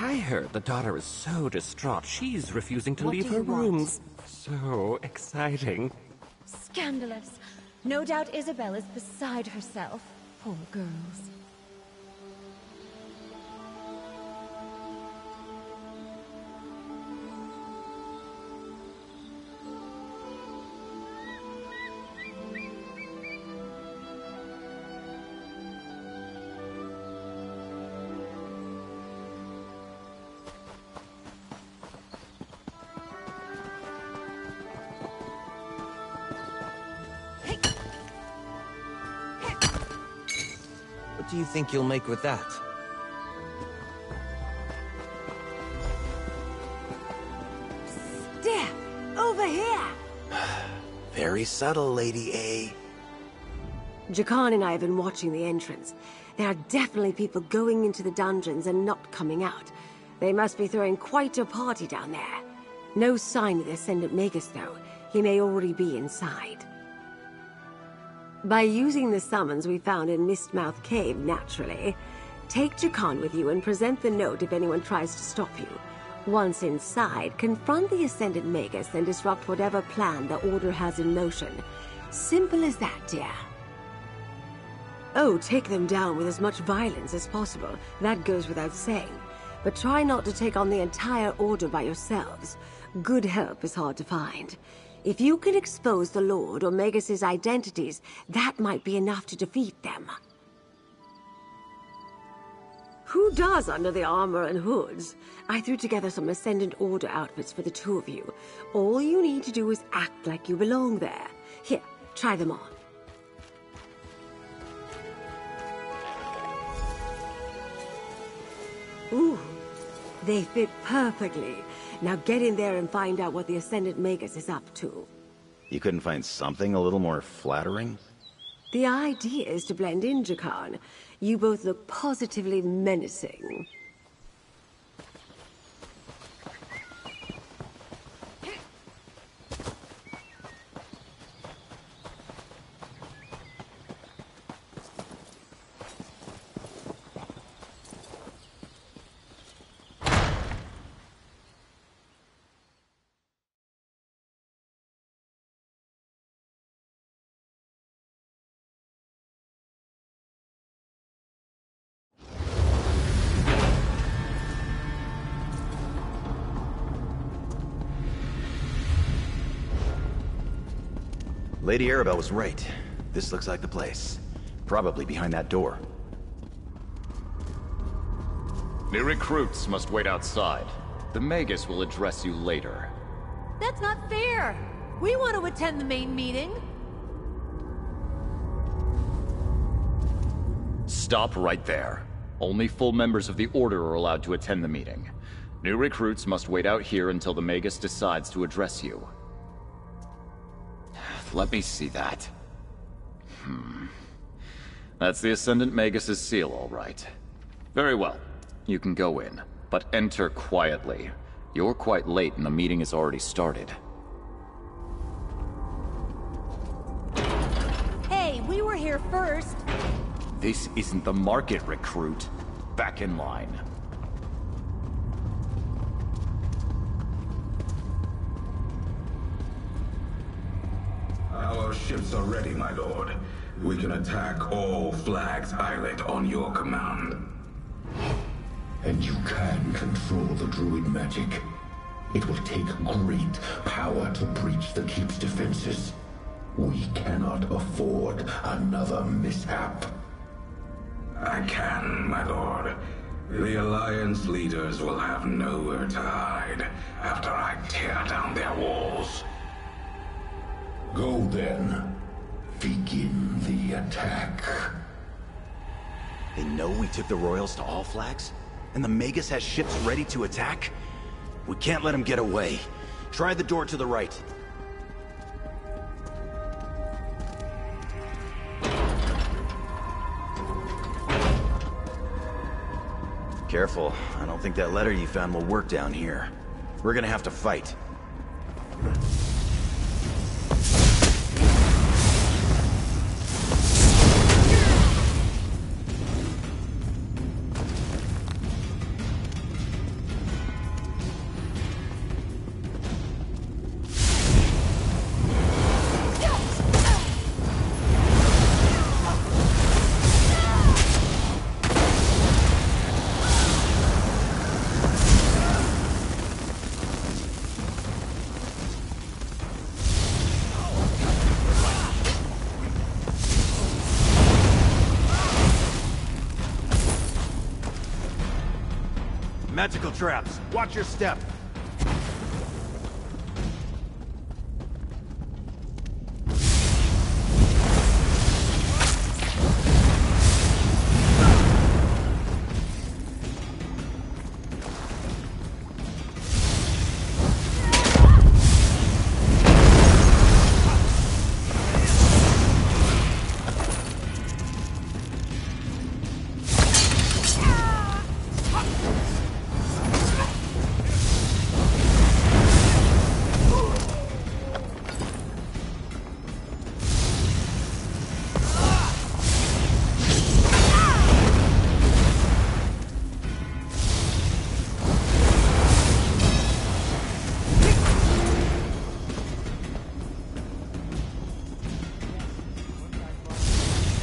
I heard the daughter is so distraught, she's refusing to What leave do her you want? rooms. So exciting. Scandalous. No doubt Isabel is beside herself. Poor girls. What do you think you'll make with that? Step! Over here! Very subtle, Lady A. Jakan and I have been watching the entrance. There are definitely people going into the dungeons and not coming out. They must be throwing quite a party down there. No sign of the Ascendant Magus, though. He may already be inside. By using the summons we found in Mistmouth Cave, naturally, take Jakan with you and present the note if anyone tries to stop you. Once inside, confront the Ascendant Magus and disrupt whatever plan the Order has in motion. Simple as that, dear. Oh, take them down with as much violence as possible. That goes without saying. But try not to take on the entire Order by yourselves. Good help is hard to find. If you can expose the Lord or Magus's identities, that might be enough to defeat them. Who does under the armor and hoods? I threw together some Ascendant Order outfits for the two of you. All you need to do is act like you belong there. Here, try them on. Ooh, they fit perfectly. Now get in there and find out what the Ascendant Magus is up to. You couldn't find something a little more flattering? The idea is to blend in, Jakan. You both look positively menacing. Lady Arabelle was right. This looks like the place. Probably behind that door. New recruits must wait outside. The Magus will address you later. That's not fair! We want to attend the main meeting! Stop right there. Only full members of the Order are allowed to attend the meeting. New recruits must wait out here until the Magus decides to address you. Let me see that. That's the Ascendant Magus's seal, all right. Very well. You can go in, but enter quietly. You're quite late and the meeting has already started. Hey, we were here first! This isn't the market, recruit. Back in line. Our ships are ready, my lord. We can attack all Flag's Islet on your command. And you can control the druid magic. It will take great power to breach the keep's defenses. We cannot afford another mishap. I can, my lord. The Alliance leaders will have nowhere to hide after I tear down their walls. Go then. Begin the attack. They know we took the Royals to all Flags? And the Magus has ships ready to attack? We can't let them get away. Try the door to the right. Careful. I don't think that letter you found will work down here. We're gonna have to fight. obstacle traps. Watch your step.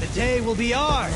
The day will be ours!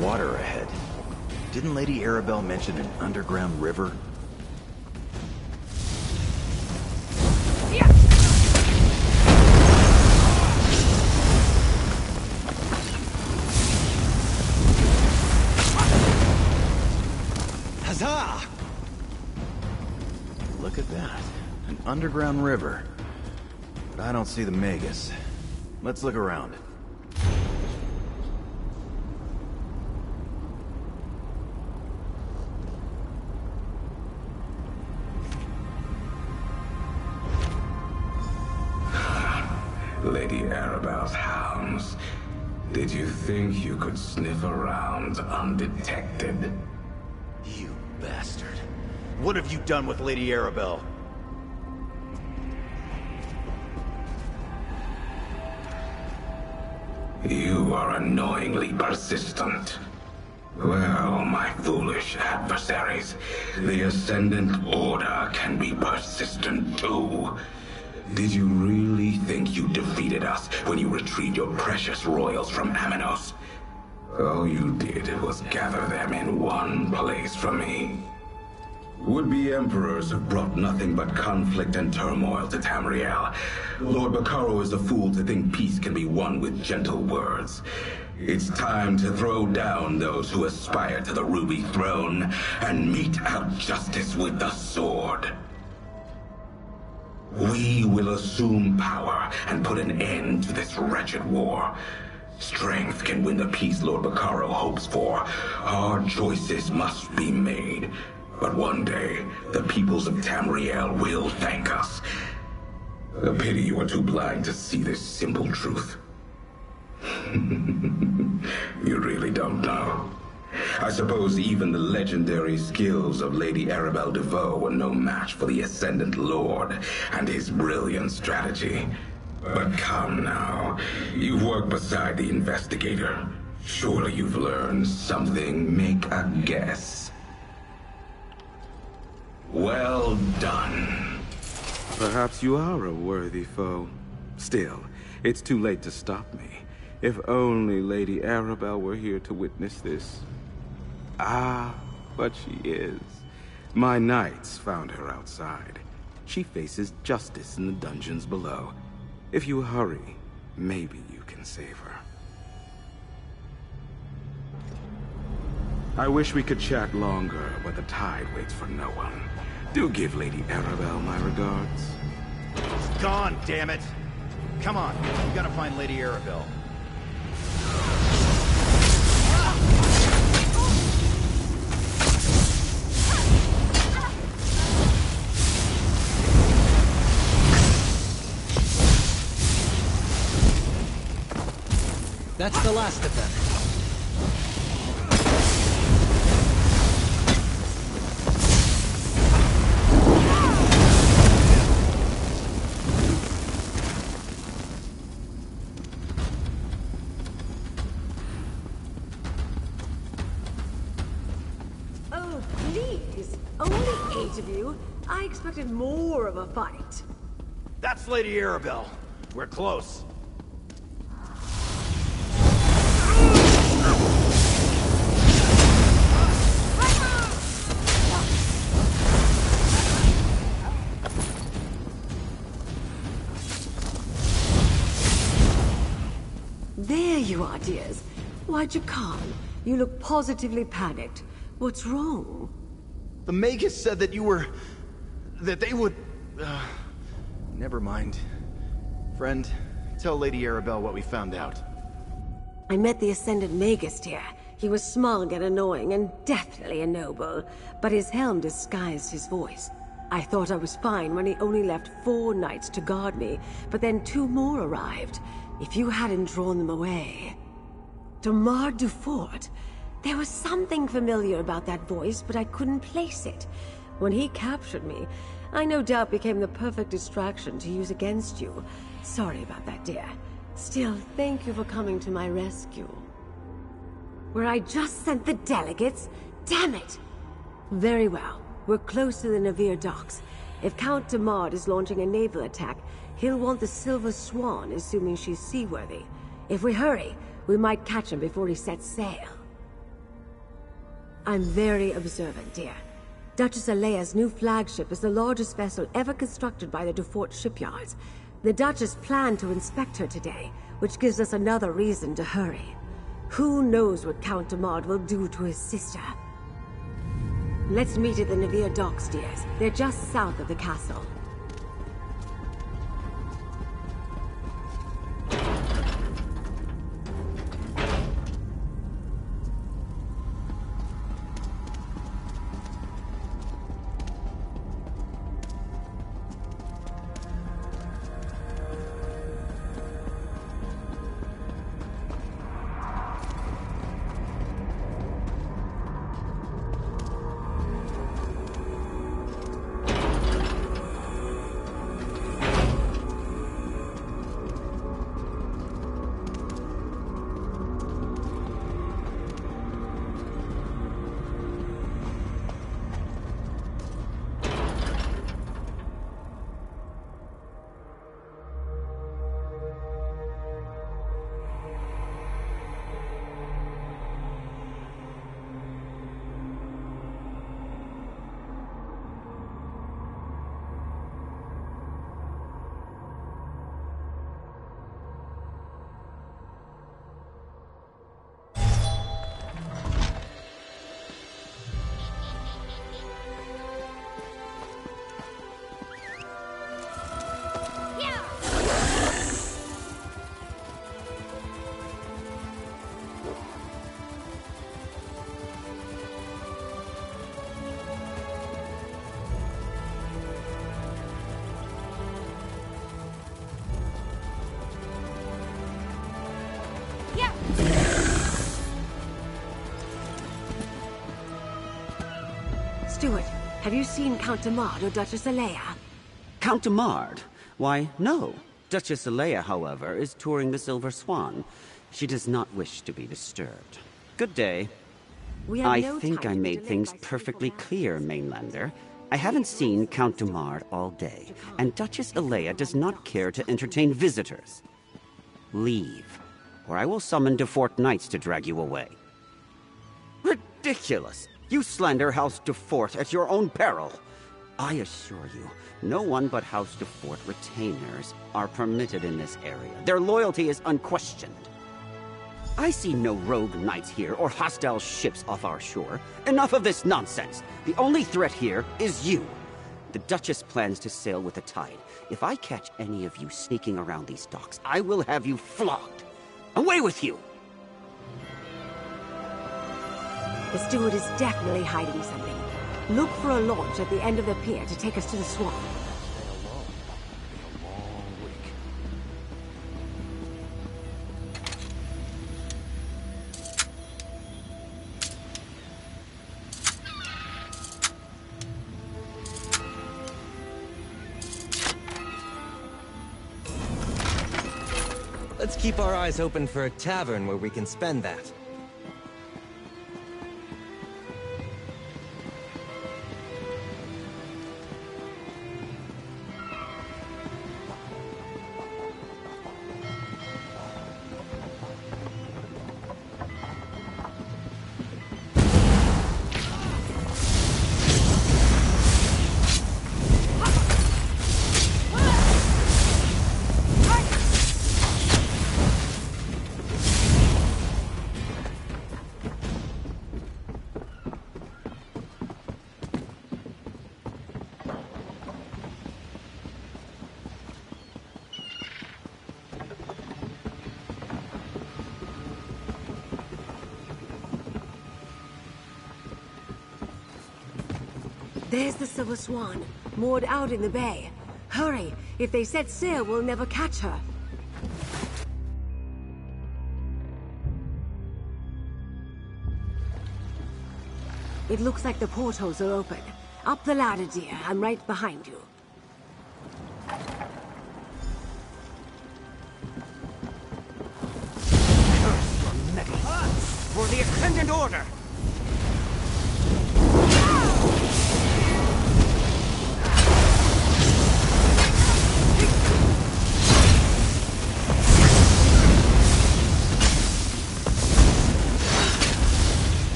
Water ahead. Didn't Lady Arabelle mention an underground river? Huzzah! Look at that. An underground river. But I don't see the Magus. Let's look around. Lady Arabelle's hounds. Did you think you could sniff around undetected? You bastard. What have you done with Lady Arabelle? You are annoyingly persistent. Well, my foolish adversaries, the Ascendant Order can be persistent too. Did you really think you defeated us when you retrieved your precious royals from Aminos? All you did was gather them in one place for me. Would-be emperors have brought nothing but conflict and turmoil to Tamriel. Lord Bacaro is a fool to think peace can be won with gentle words. It's time to throw down those who aspire to the Ruby Throne and mete out justice with the sword. We will assume power and put an end to this wretched war. Strength can win the peace Lord Bacaro hopes for. Hard choices must be made. But one day, the peoples of Tamriel will thank us. A pity you are too blind to see this simple truth. You really don't know. I suppose even the legendary skills of Lady Arabelle DeVoe were no match for the Ascendant Lord and his brilliant strategy. But come now, you've worked beside the investigator. Surely you've learned something. Make a guess. Well done. Perhaps you are a worthy foe. Still, it's too late to stop me. If only Lady Arabelle were here to witness this. Ah, but she is. My knights found her outside. She faces justice in the dungeons below. If you hurry, maybe you can save her. I wish we could chat longer, but the tide waits for no one. Do give Lady Arabelle my regards. It's gone, damn it! Come on, we gotta find Lady Arabelle. That's the last of them. more of a fight. That's Lady Arabelle. We're close. There you are, dears. Why, Jakan, you look positively panicked. What's wrong? The Magus said that you were... that they would... Never mind. Friend, tell Lady Arabelle what we found out. I met the Ascendant Magus, dear. He was smug and annoying, and definitely a noble. But his helm disguised his voice. I thought I was fine when he only left 4 knights to guard me, but then 2 more arrived. If you hadn't drawn them away... Damar Dufort. There was something familiar about that voice, but I couldn't place it. When he captured me, I no doubt became the perfect distraction to use against you. Sorry about that, dear. Still, thank you for coming to my rescue. Where I just sent the delegates? Damn it! Very well. We're close to the Navir docks. If Count Damar is launching a naval attack, he'll want the Silver Swan, assuming she's seaworthy. If we hurry, we might catch him before he sets sail. I'm very observant, dear. Duchess Alea's new flagship is the largest vessel ever constructed by the Dufort shipyards. The Duchess planned to inspect her today, which gives us another reason to hurry. Who knows what Count Damar will do to his sister? Let's meet at the Navir docks, dears. They're just south of the castle. Steward, have you seen Count Damar or Duchess Alea? Count Damar? Why, no. Duchess Alea, however, is touring the Silver Swan. She does not wish to be disturbed. Good day. I think I made things perfectly clear, Mainlander. I haven't seen Count Damar all day, and Duchess Alea does not care to entertain visitors. Leave, or I will summon Dufort Knights to drag you away. Ridiculous! You slander House Dufort at your own peril. I assure you, no one but House Dufort retainers are permitted in this area. Their loyalty is unquestioned. I see no rogue knights here or hostile ships off our shore. Enough of this nonsense. The only threat here is you. The Duchess plans to sail with the tide. If I catch any of you sneaking around these docks, I will have you flogged. Away with you! The steward is definitely hiding something. Look for a launch at the end of the pier to take us to the Swan. Let's keep our eyes open for a tavern where we can spend that. There's the Silver Swan, moored out in the bay. Hurry! If they set sail, we'll never catch her. It looks like the portholes are open. Up the ladder, dear. I'm right behind you. Curse your metal! For the Ascendant Order!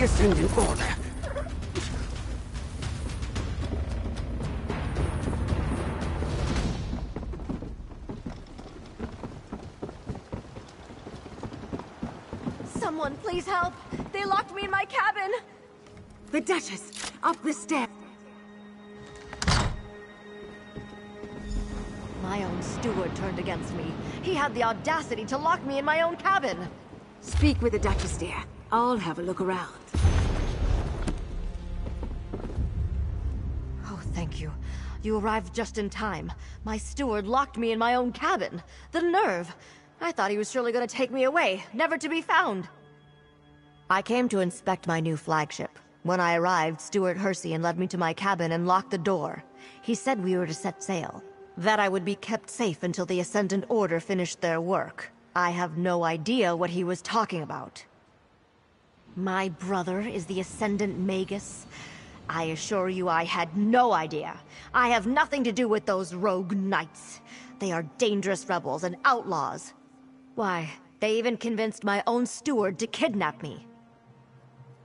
Ascendant Order. Someone please help! They locked me in my cabin! The Duchess! Up the step! My own steward turned against me. He had the audacity to lock me in my own cabin! Speak with the Duchess, dear. I'll have a look around. Oh, thank you. You arrived just in time. My steward locked me in my own cabin. The nerve! I thought he was surely going to take me away, never to be found. I came to inspect my new flagship. When I arrived, Steward Hersian led me to my cabin and locked the door. He said we were to set sail, that I would be kept safe until the Ascendant Order finished their work. I have no idea what he was talking about. My brother is the Ascendant Magus? I assure you I had no idea. I have nothing to do with those rogue knights. They are dangerous rebels and outlaws. Why, they even convinced my own steward to kidnap me.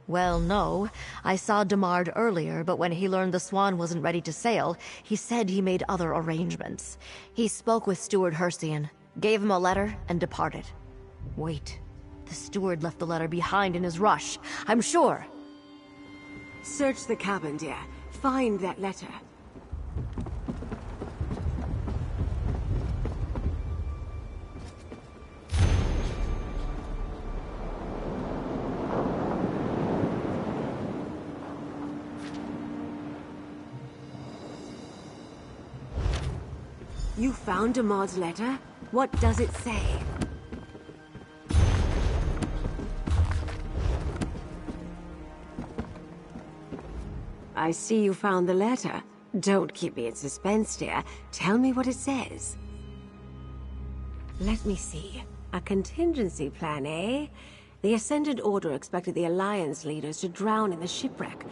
Well, no. I saw Demard earlier, but when he learned the Swan wasn't ready to sail, he said he made other arrangements. He spoke with Steward Hersian, gave him a letter, and departed. Wait. The steward left the letter behind in his rush, I'm sure. Search the cabin, dear. Find that letter. You found Demard's letter? What does it say? I see you found the letter. Don't keep me in suspense, dear. Tell me what it says. Let me see. A contingency plan, eh? The Ascendant Order expected the Alliance leaders to drown in the shipwreck,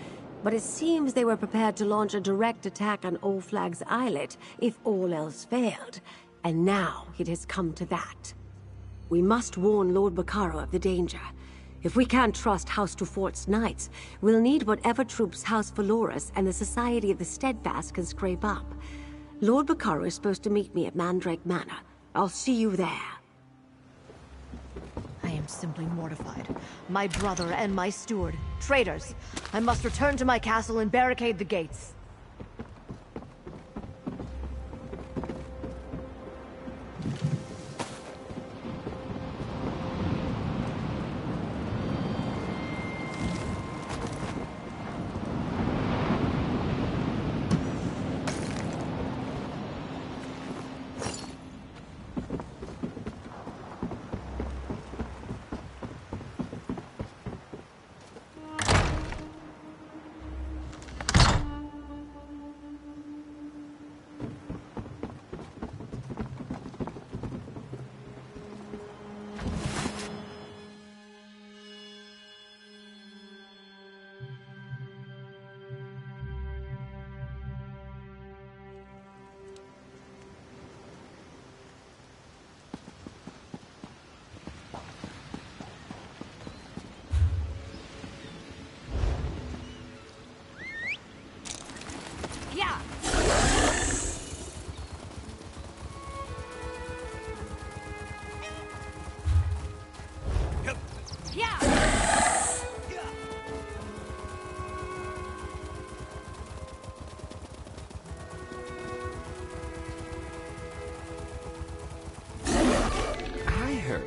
but it seems they were prepared to launch a direct attack on Old Flag's islet if all else failed. And now it has come to that. We must warn Lord Bacaro of the danger. If we can't trust House Dufort's knights, we'll need whatever troops House Valoris and the Society of the Steadfast can scrape up. Lord Bacaro is supposed to meet me at Mandrake Manor. I'll see you there. I am simply mortified. My brother and my steward, traitors. I must return to my castle and barricade the gates.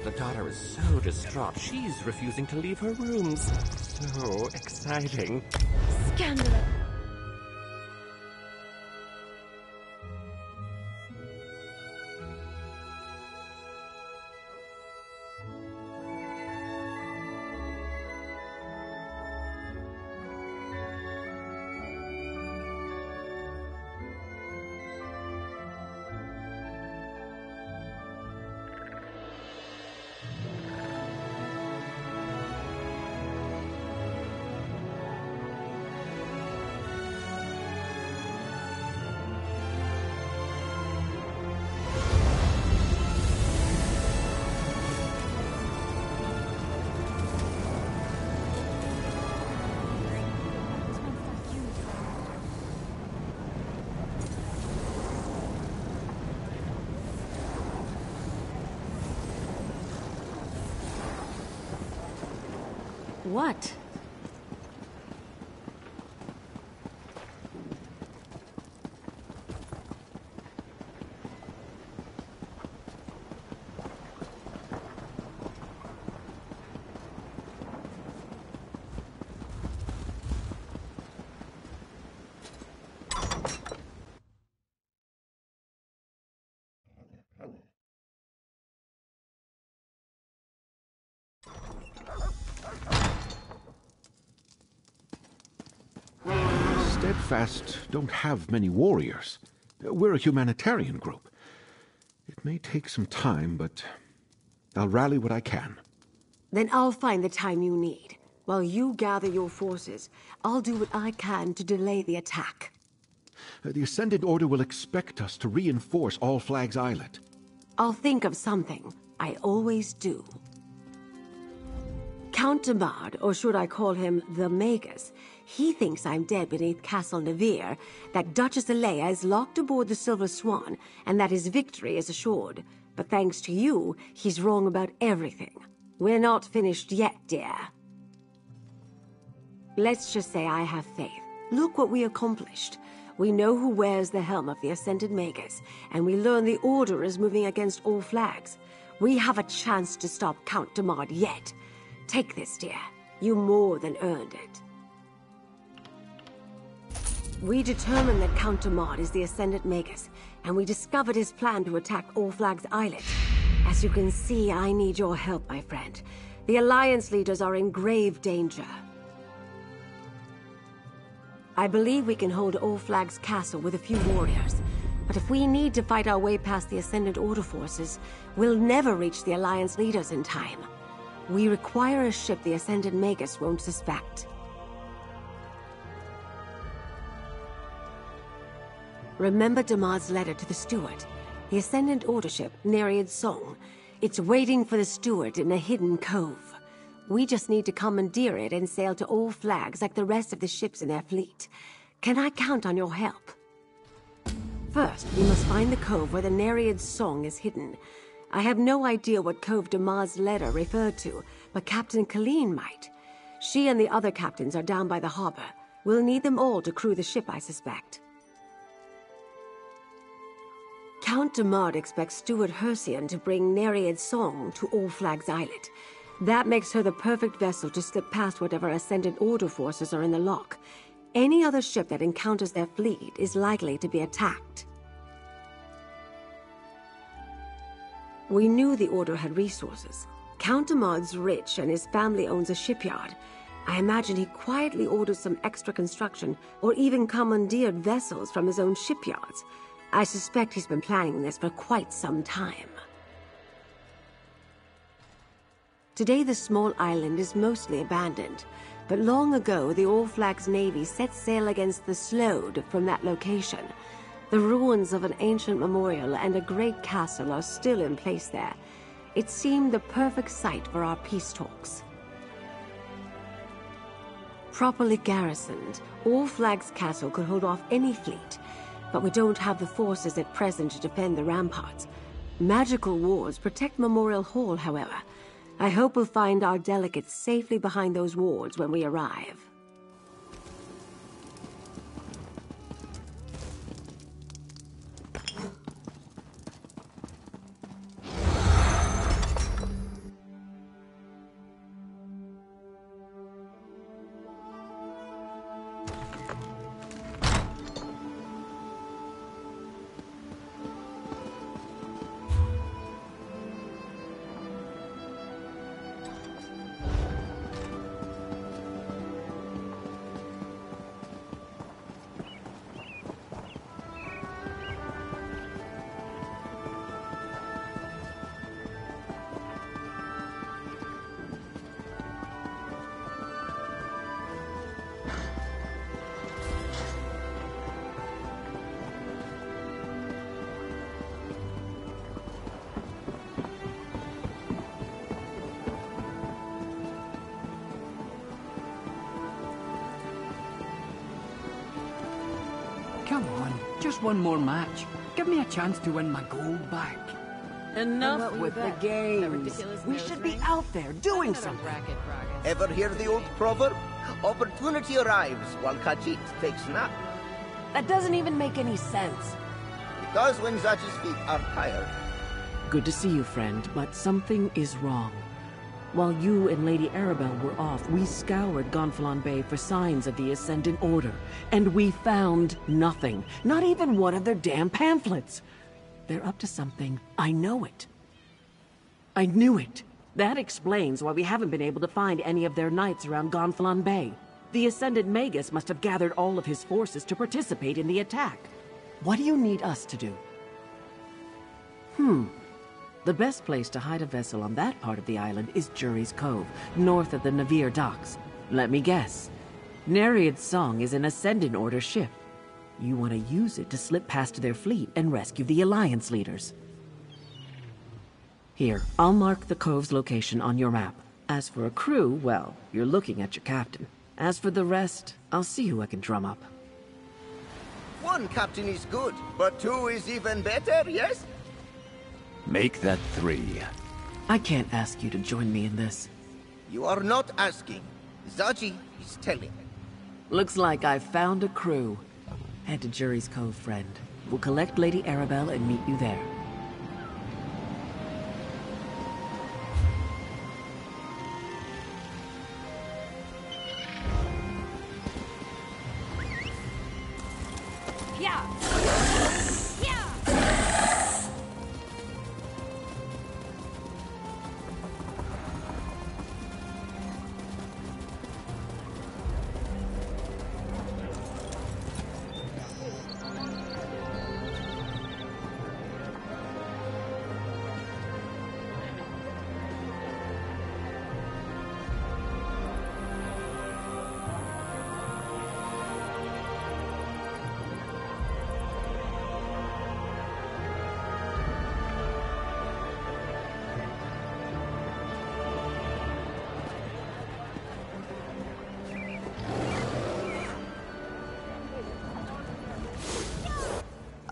The daughter is so distraught, she's refusing to leave her rooms. So exciting. Scandalous. What? Steadfast don't have many warriors. We're a humanitarian group. It may take some time, but I'll rally what I can. Then I'll find the time you need. While you gather your forces, I'll do what I can to delay the attack. The Ascended Order will expect us to reinforce All Flags Islet. I'll think of something. I always do. Count Damard, or should I call him the Magus, he thinks I'm dead beneath Castle Navir, that Duchess Alea is locked aboard the Silver Swan, and that his victory is assured. But thanks to you, he's wrong about everything. We're not finished yet, dear. Let's just say I have faith. Look what we accomplished. We know who wears the helm of the Ascended Magus, and we learn the Order is moving against all flags. We have a chance to stop Count Damard yet. Take this, dear. You more than earned it. We determined that Count Damard is the Ascended Magus, and we discovered his plan to attack All Flags Islet. As you can see, I need your help, my friend. The Alliance leaders are in grave danger. I believe we can hold All Flags Castle with a few warriors, but if we need to fight our way past the Ascended Order forces, we'll never reach the Alliance leaders in time. We require a ship the Ascended Magus won't suspect. Remember Damard's letter to the steward. The Ascendant Order ship, Nereid's Song. It's waiting for the steward in a hidden cove. We just need to commandeer it and sail to All Flags like the rest of the ships in their fleet. Can I count on your help? First, we must find the cove where the Nereid's Song is hidden. I have no idea what cove Damard's letter referred to, but Captain Colleen might. She and the other captains are down by the harbor. We'll need them all to crew the ship, I suspect. Count Damard expects Steward Hercian to bring Nereid's Song to All Flags Islet. That makes her the perfect vessel to slip past whatever Ascendant Order forces are in the lock. Any other ship that encounters their fleet is likely to be attacked. We knew the Order had resources. Count Damard's rich and his family owns a shipyard. I imagine he quietly ordered some extra construction or even commandeered vessels from his own shipyards. I suspect he's been planning this for quite some time. Today the small island is mostly abandoned, but long ago the All Flags Navy set sail against the Slode from that location. The ruins of an ancient memorial and a great castle are still in place there. It seemed the perfect site for our peace talks. Properly garrisoned, All Flags Castle could hold off any fleet, but we don't have the forces at present to defend the ramparts. Magical wards protect Memorial Hall, however. I hope we'll find our delegates safely behind those wards when we arrive. Come on, just one more match. Give me a chance to win my gold back. Enough with the games. We should be out there doing something. Ever hear the old proverb? Opportunity arrives while Khajiit takes nap. That doesn't even make any sense. It does when Zachi's feet are tired. Good to see you, friend, but something is wrong. While you and Lady Arabelle were off, we scoured Gonfalon Bay for signs of the Ascendant Order, and we found nothing. Not even one of their damn pamphlets. They're up to something. I know it. I knew it. That explains why we haven't been able to find any of their knights around Gonfalon Bay. The Ascendant Magus must have gathered all of his forces to participate in the attack. What do you need us to do? The best place to hide a vessel on that part of the island is Jury's Cove, north of the Navir docks. Let me guess. Nereid's Song is an Ascendant Order ship. You want to use it to slip past their fleet and rescue the Alliance leaders. Here, I'll mark the cove's location on your map. As for a crew, well, you're looking at your captain. As for the rest, I'll see who I can drum up. One captain is good, but two is even better, yes? Make that 3. I can't ask you to join me in this. You are not asking. Zachi is telling. Looks like I've found a crew. Head to Jury's Cove, friend. We'll collect Lady Arabelle and meet you there.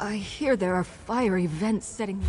I hear there are fiery vents setting...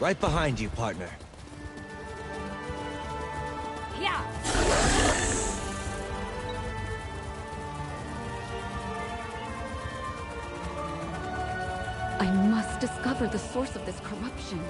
Right behind you, partner. Yeah. I must discover the source of this corruption.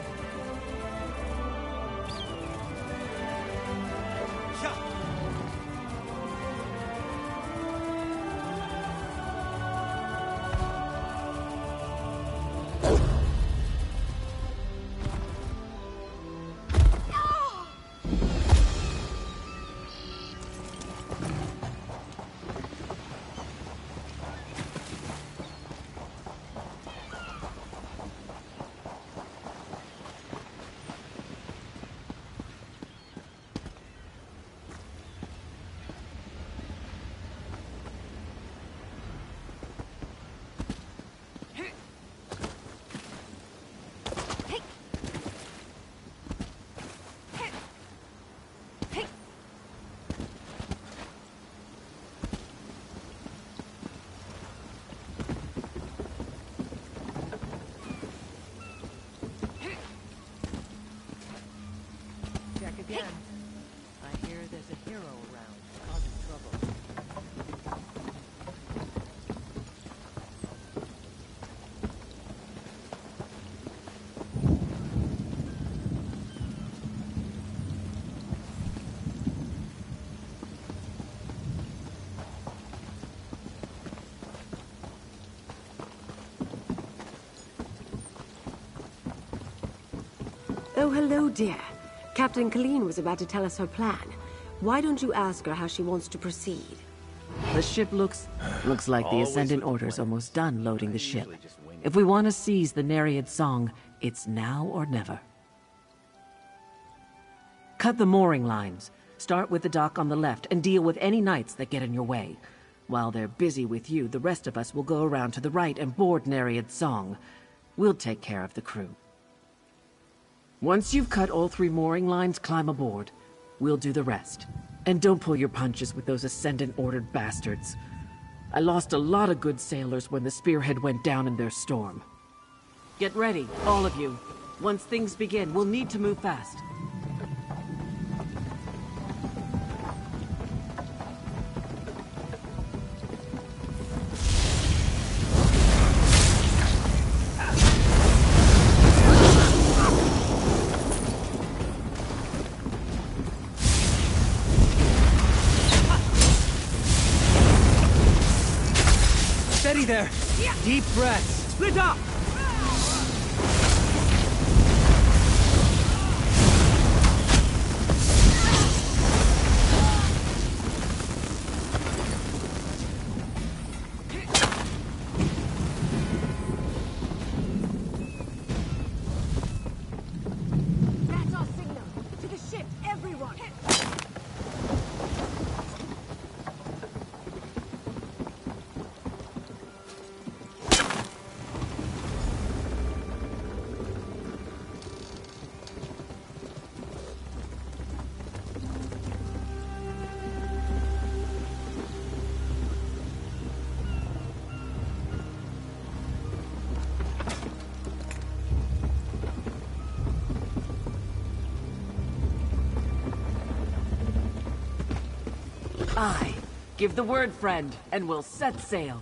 Oh, hello, dear. Captain Colleen was about to tell us her plan. Why don't you ask her how she wants to proceed? The ship looks like the Ascendant Order's almost done loading the ship. If we want to seize the Nereid Song, it's now or never. Cut the mooring lines. Start with the dock on the left and deal with any knights that get in your way. While they're busy with you, the rest of us will go around to the right and board Nereid Song. We'll take care of the crew. Once you've cut all 3 mooring lines, climb aboard. We'll do the rest. And don't pull your punches with those Ascendant-ordered bastards. I lost a lot of good sailors when the Spearhead went down in their storm. Get ready, all of you. Once things begin, we'll need to move fast. Steady there! Deep breaths! Split up! That's our signal. To the ship, everyone! Aye. Give the word, friend, and we'll set sail.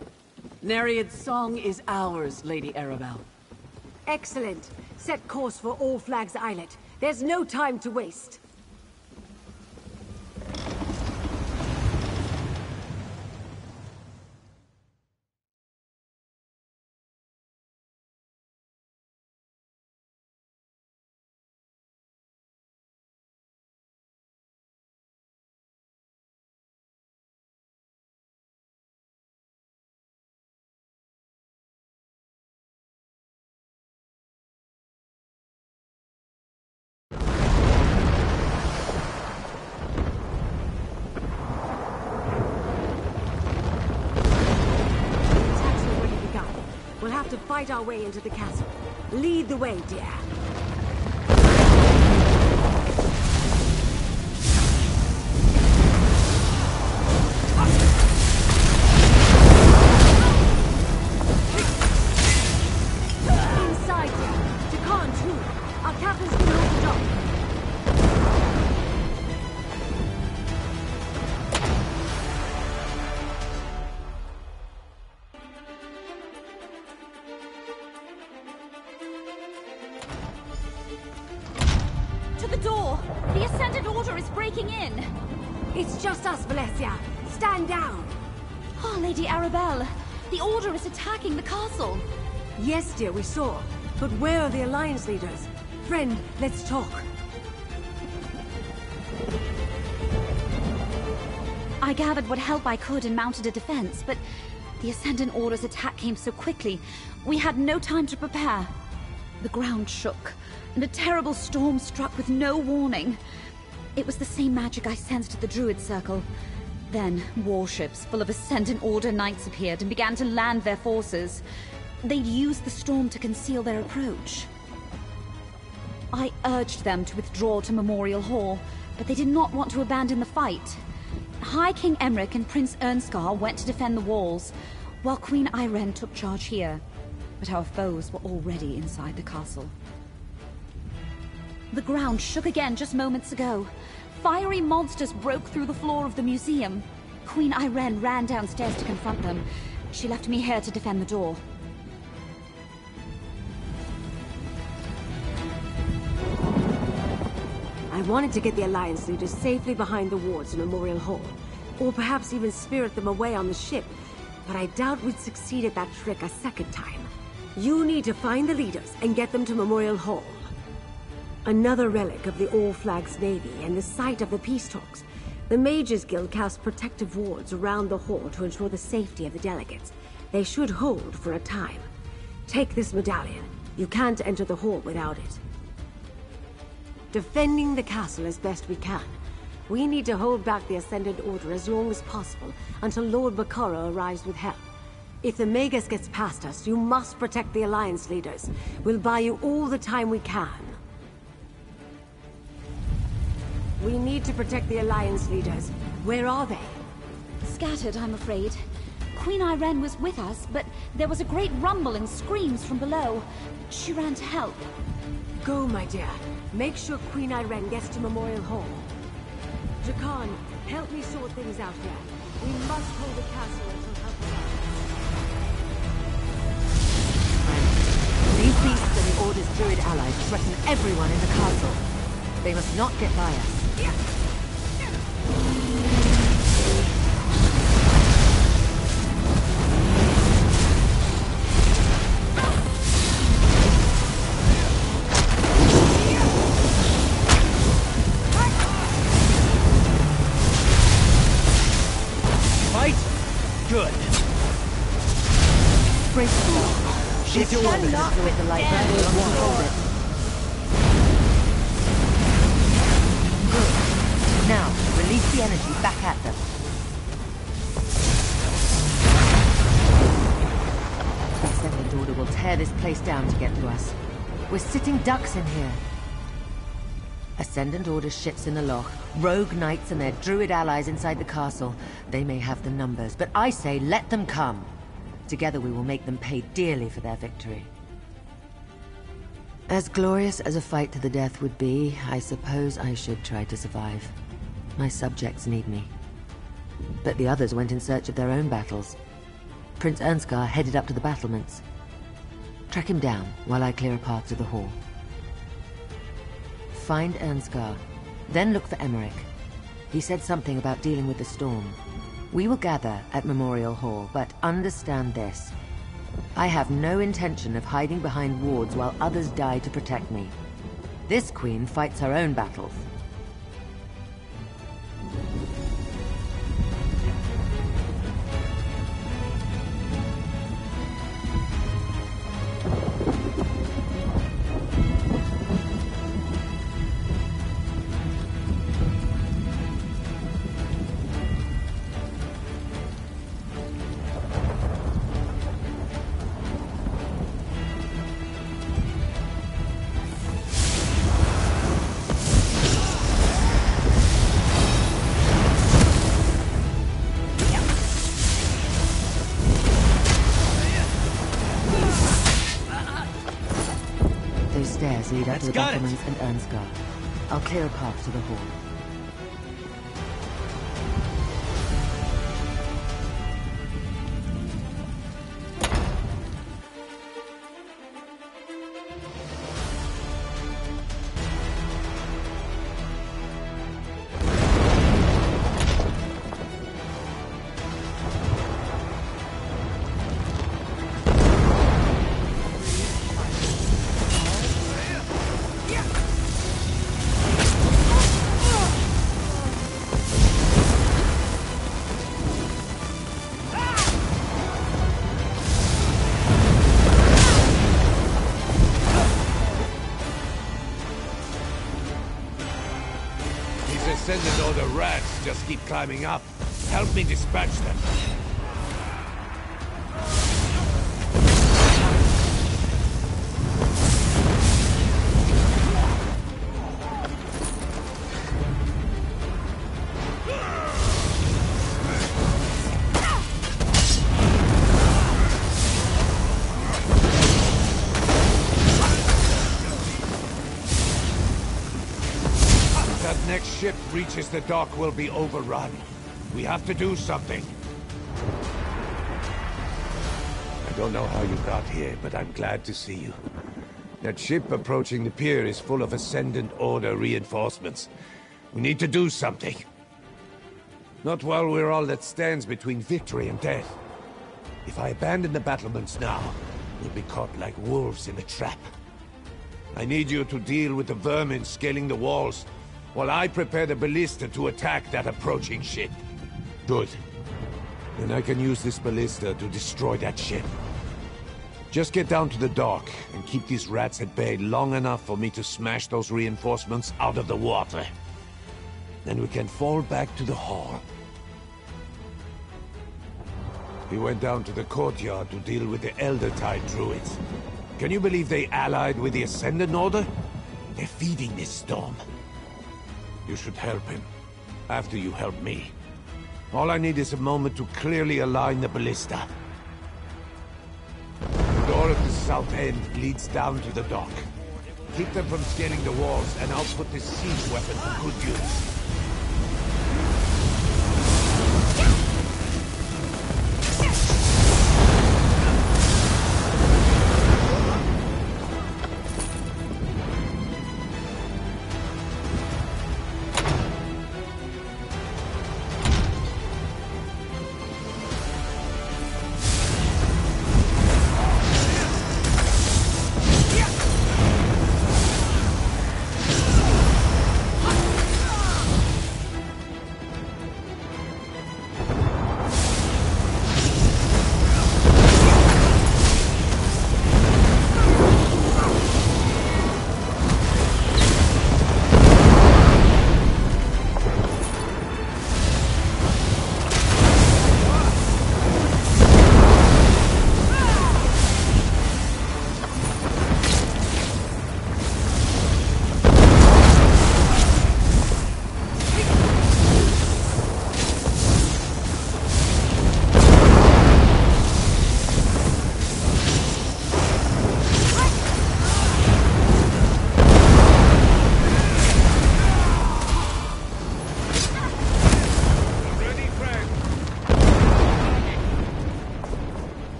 Nereid's Song is ours, Lady Arabelle. Excellent. Set course for All Flags Islet. There's no time to waste. We'll have to fight our way into the castle. Lead the way, dear. Inside, dear. To Khan, too. Our captain's been opened up. To the door! The Ascendant Order is breaking in! It's just us, Valencia. Stand down! Oh, Lady Arabelle, the Order is attacking the castle! Yes, dear, we saw. But where are the Alliance leaders? Friend, let's talk. I gathered what help I could and mounted a defense, but the Ascendant Order's attack came so quickly, we had no time to prepare. The ground shook, and a terrible storm struck with no warning. It was the same magic I sensed at the Druid Circle. Then, warships full of Ascendant Order knights appeared and began to land their forces. They'd used the storm to conceal their approach. I urged them to withdraw to Memorial Hall, but they did not want to abandon the fight. High King Emmerich and Prince Ernskar went to defend the walls, while Queen Irene took charge here. But our foes were already inside the castle. The ground shook again just moments ago. Fiery monsters broke through the floor of the museum. Queen Irene ran downstairs to confront them. She left me here to defend the door. I wanted to get the Alliance leaders safely behind the wards in Memorial Hall, or perhaps even spirit them away on the ship, but I doubt we'd succeed at that trick a second time. You need to find the leaders and get them to Memorial Hall. Another relic of the All Flags Navy and the site of the peace talks. The Mages Guild cast protective wards around the hall to ensure the safety of the delegates. They should hold for a time. Take this medallion. You can't enter the hall without it. Defending the castle as best we can. We need to hold back the Ascendant Order as long as possible until Lord Bakara arrives with help. If the Magus gets past us, you must protect the Alliance leaders. We'll buy you all the time we can. We need to protect the Alliance leaders. Where are they? Scattered, I'm afraid. Queen Irene was with us, but there was a great rumble and screams from below. She ran to help. Go, my dear. Make sure Queen Irene gets to Memorial Hall. Jakan, help me sort things out here. We must hold the castle until help arrives. These beasts and the Order's druid allies threaten everyone in the castle. They must not get by us. Fight? Good. Brace yourself. She's your weapon. With the light burning on the hold it. Now, release the energy back at them. The Ascendant Order will tear this place down to get to us. We're sitting ducks in here. Ascendant Order ships in the loch, rogue knights and their druid allies inside the castle. They may have the numbers, but I say let them come. Together we will make them pay dearly for their victory. As glorious as a fight to the death would be, I suppose I should try to survive. My subjects need me. But the others went in search of their own battles. Prince Ernskar headed up to the battlements. Track him down while I clear a path to the hall. Find Ernskar, then look for Emmerich. He said something about dealing with the storm. We will gather at Memorial Hall, but understand this. I have no intention of hiding behind wards while others die to protect me. This queen fights her own battles. Lead up to the battlements and Ernskar. I'll clear a path to the hall. Ascendant Order rats just keep climbing up. Help me dispatch them. Ship reaches the dock will be overrun. We have to do something. I don't know how you got here, but I'm glad to see you. That ship approaching the pier is full of Ascendant Order reinforcements. We need to do something. Not while we're all that stands between victory and death. If I abandon the battlements now, we'll be caught like wolves in a trap. I need you to deal with the vermin scaling the walls, while I prepare the ballista to attack that approaching ship. Good. Then I can use this ballista to destroy that ship. Just get down to the dock, and keep these rats at bay long enough for me to smash those reinforcements out of the water. Then we can fall back to the hall. We went down to the courtyard to deal with the Elder Tide druids. Can you believe they allied with the Ascendant Order? They're feeding this storm. You should help him, after you help me. All I need is a moment to clearly align the ballista. The door at the south end leads down to the dock. Keep them from scaling the walls, and I'll put this siege weapon to good use.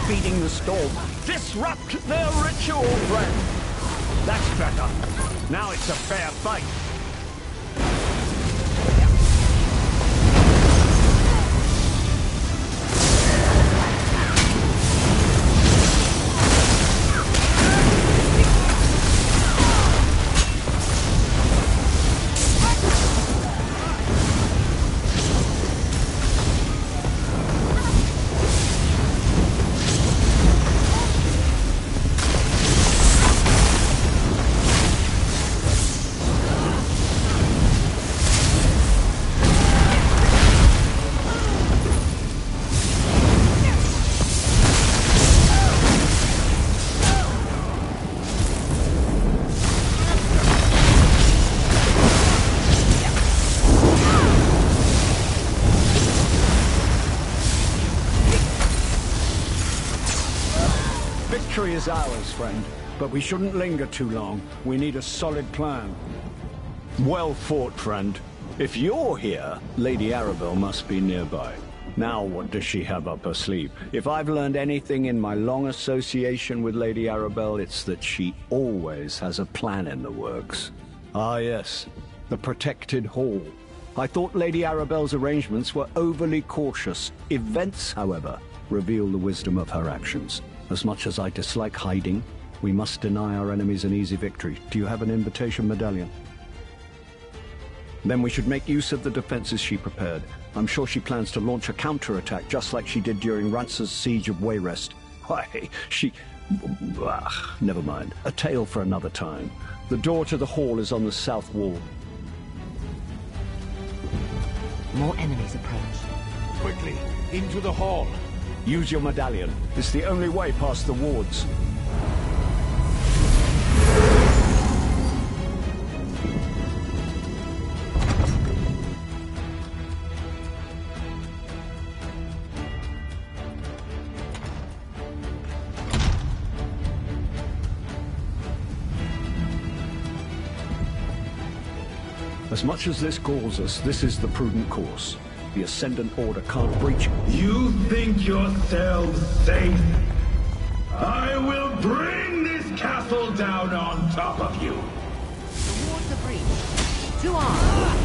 Feeding the storm. Disrupt their ritual, friend. That's better. Now it's a fair fight. Victory is ours, friend, but we shouldn't linger too long. We need a solid plan. Well fought, friend. If you're here, Lady Arabelle must be nearby. Now what does she have up her sleeve? If I've learned anything in my long association with Lady Arabelle, it's that she always has a plan in the works. Ah yes, the protected hall. I thought Lady Arabelle's arrangements were overly cautious. Events, however, reveal the wisdom of her actions. As much as I dislike hiding, we must deny our enemies an easy victory. Do you have an invitation medallion? Then we should make use of the defenses she prepared. I'm sure she plans to launch a counterattack just like she did during Rance's siege of Wayrest. Why, never mind. A tale for another time. The door to the hall is on the south wall. More enemies approach. quickly. Into the hall. Use your medallion. It's the only way past the wards. As much as this galls us, this is the prudent course. The Ascendant Order can't breach it. You think yourselves safe? I will bring this castle down on top of you. Towards the breach. To arms.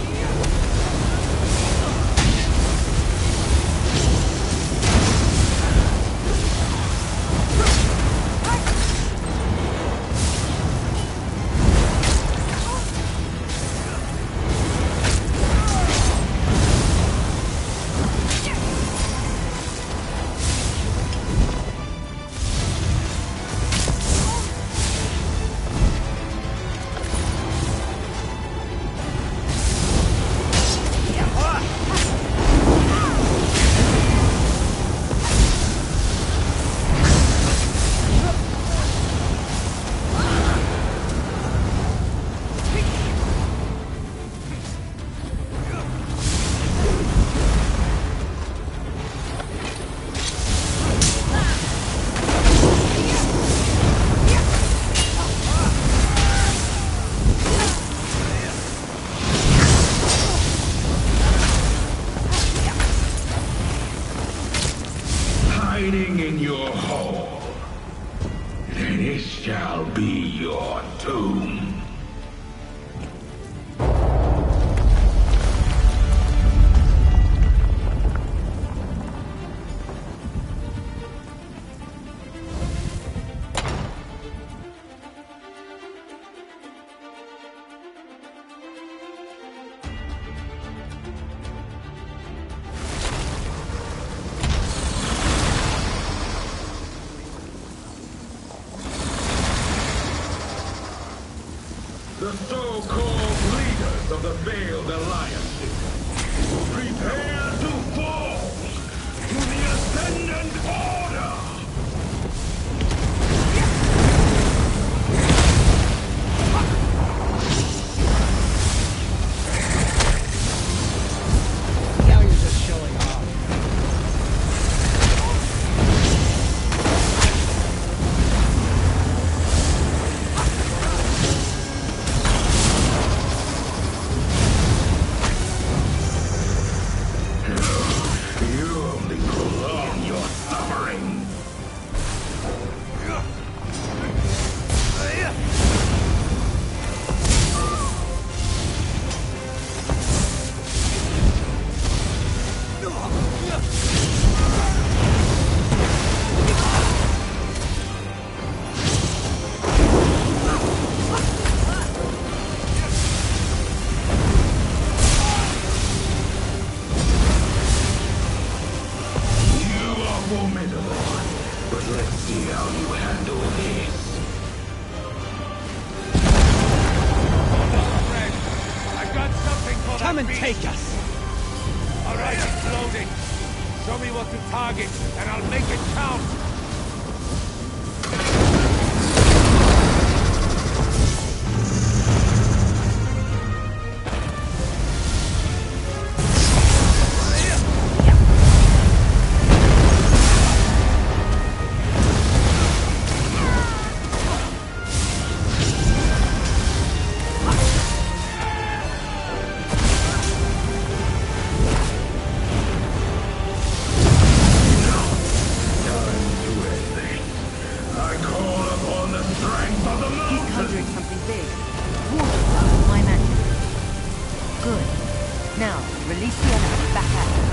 Hiding in your hole. This shall be your tomb. The so-called leaders of the Veiled Alliances, prepare to fall to the Ascendant Order! Now you're just showing off. Come and take us! Alright, it's loading. Show me what to target, and I'll make it count! Now, release the enemy back at him.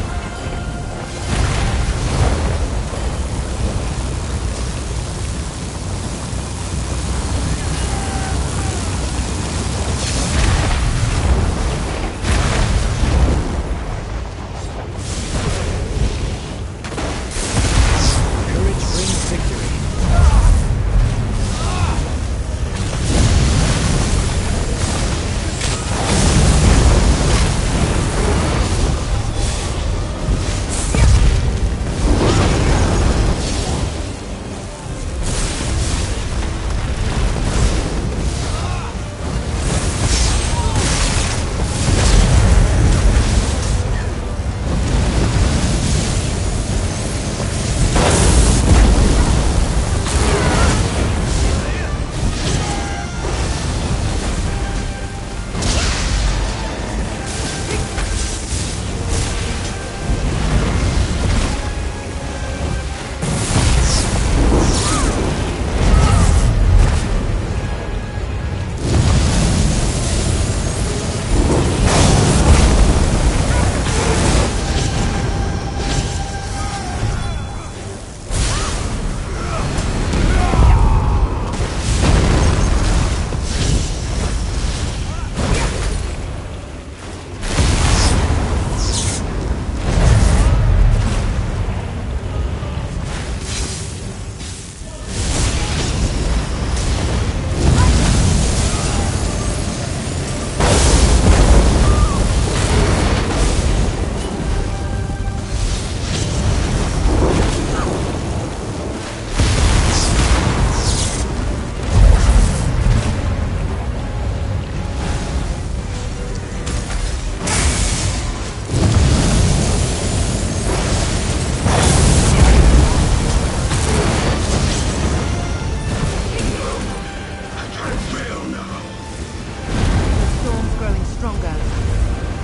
stronger.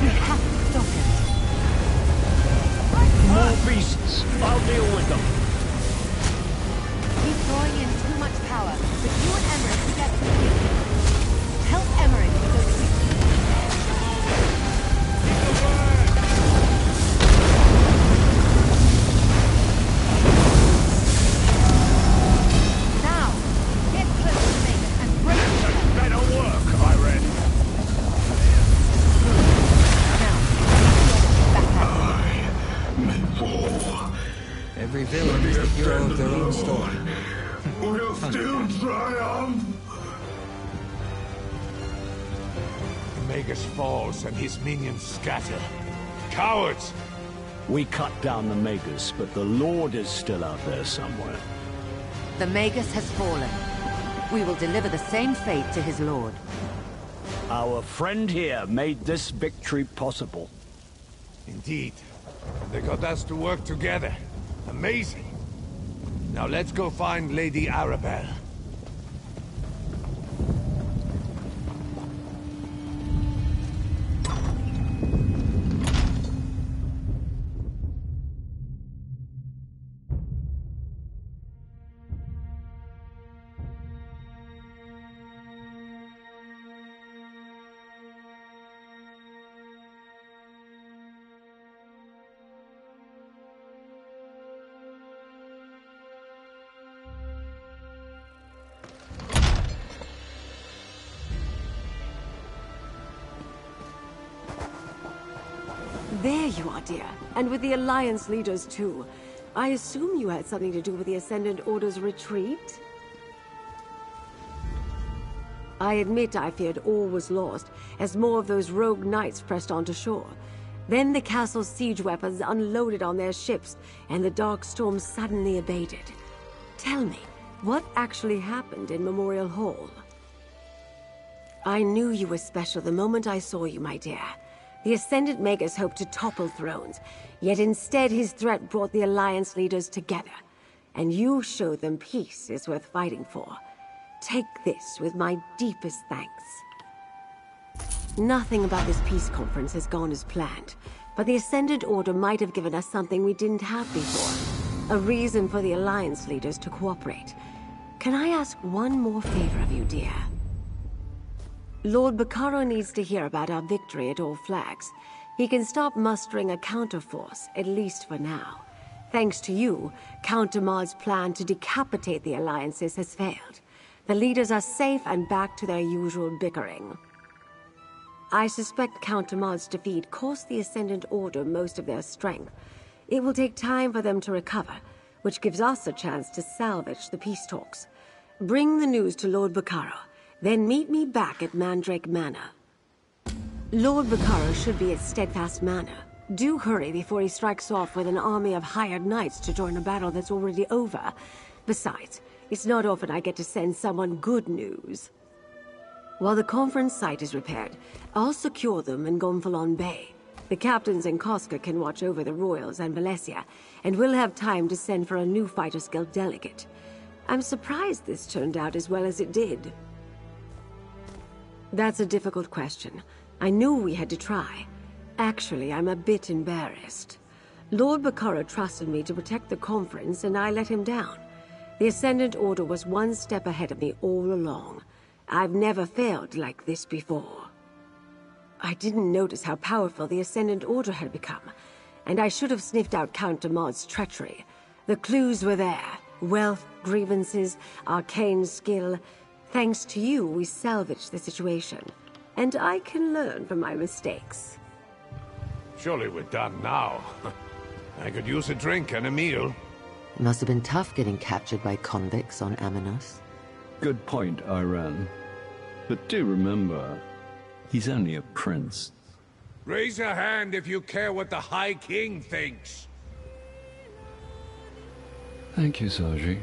We have to stop it. More beasts. I'll deal with them. He's throwing in too much power, but you and Emmerich together can beat him. Help Emmerich with those beasts. Now, get close to Megan and break it. That's better work, I read. Every villain is the hero of their own story. Will still triumph. Magus falls and his minions scatter. Cowards! We cut down the Magus, but the Lord is still out there somewhere. The Magus has fallen. We will deliver the same fate to his lord. Our friend here made this victory possible. Indeed. They got us to work together. Amazing. Now let's go find Lady Arabelle. There you are, dear. And with the Alliance leaders, too. I assume you had something to do with the Ascendant Order's retreat? I admit I feared all was lost, as more of those rogue knights pressed onto shore. Then the castle's siege weapons unloaded on their ships, and the dark storm suddenly abated. Tell me, what actually happened in Memorial Hall? I knew you were special the moment I saw you, my dear. The Ascendant Magus hoped to topple thrones, yet instead his threat brought the Alliance leaders together. And you showed them peace is worth fighting for. Take this with my deepest thanks. Nothing about this peace conference has gone as planned, but the Ascendant Order might have given us something we didn't have before. A reason for the Alliance leaders to cooperate. Can I ask one more favor of you, dear? Lord Bacaro needs to hear about our victory at All Flags. He can stop mustering a counterforce, at least for now. Thanks to you, Count Damard's plan to decapitate the alliances has failed. The leaders are safe and back to their usual bickering. I suspect Count Damard's defeat cost the Ascendant Order most of their strength. It will take time for them to recover, which gives us a chance to salvage the peace talks. Bring the news to Lord Bacaro. Then meet me back at Mandrake Manor. Lord Bacaro should be at Steadfast Manor. Do hurry before he strikes off with an army of hired knights to join a battle that's already over. Besides, it's not often I get to send someone good news. While the conference site is repaired, I'll secure them in Gonfalon Bay. The captains in Koska can watch over the Royals and Valencia, and we'll have time to send for a new Fighters Guild delegate. I'm surprised this turned out as well as it did. That's a difficult question. I knew we had to try. Actually, I'm a bit embarrassed. Lord Bacaro trusted me to protect the conference, and I let him down. The Ascendant Order was one step ahead of me all along. I've never failed like this before. I didn't notice how powerful the Ascendant Order had become, and I should have sniffed out Count Damard's treachery. The clues were there. Wealth, grievances, arcane skill. Thanks to you, we salvaged the situation. And I can learn from my mistakes. Surely we're done now. I could use a drink and a meal. Must have been tough getting captured by convicts on Aminos. Good point, Iran. But do remember, he's only a prince. Raise a hand if you care what the High King thinks. Thank you, Saji.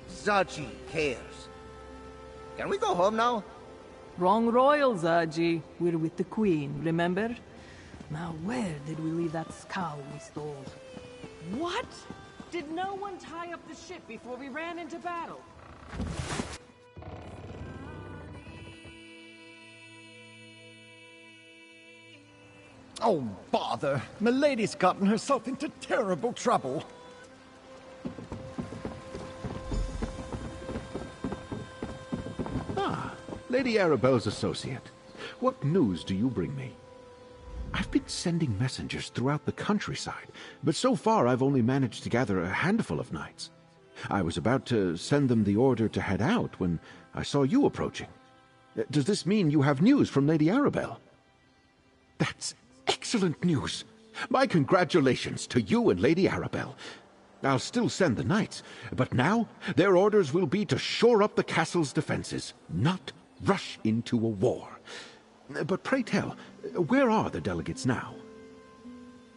Saji cares. Can we go home now? Wrong royal, Zaji. We're with the Queen, remember? Now where did we leave that scow we stole? What? Did no one tie up the ship before we ran into battle? Oh, bother. Milady's gotten herself into terrible trouble. Ah, Lady Arabelle's associate. What news do you bring me? I've been sending messengers throughout the countryside, but so far I've only managed to gather a handful of knights. I was about to send them the order to head out when I saw you approaching. Does this mean you have news from Lady Arabelle? That's excellent news. My congratulations to you and Lady Arabelle. I'll still send the knights, but now their orders will be to shore up the castle's defenses, not rush into a war. But pray tell, where are the delegates now?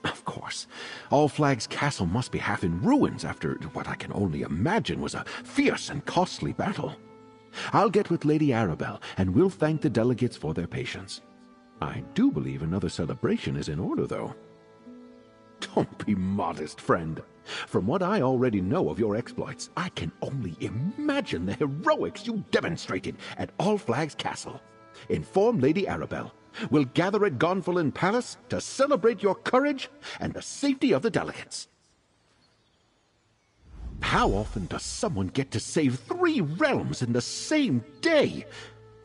Of course, All Flags Castle must be half in ruins after what I can only imagine was a fierce and costly battle. I'll get with Lady Arabelle, and we'll thank the delegates for their patience. I do believe another celebration is in order, though. Don't be modest, friend. From what I already know of your exploits, I can only imagine the heroics you demonstrated at All Flags Castle. Inform Lady Arabelle. We'll gather at Gonfalon Palace to celebrate your courage and the safety of the delegates. How often does someone get to save 3 realms in the same day?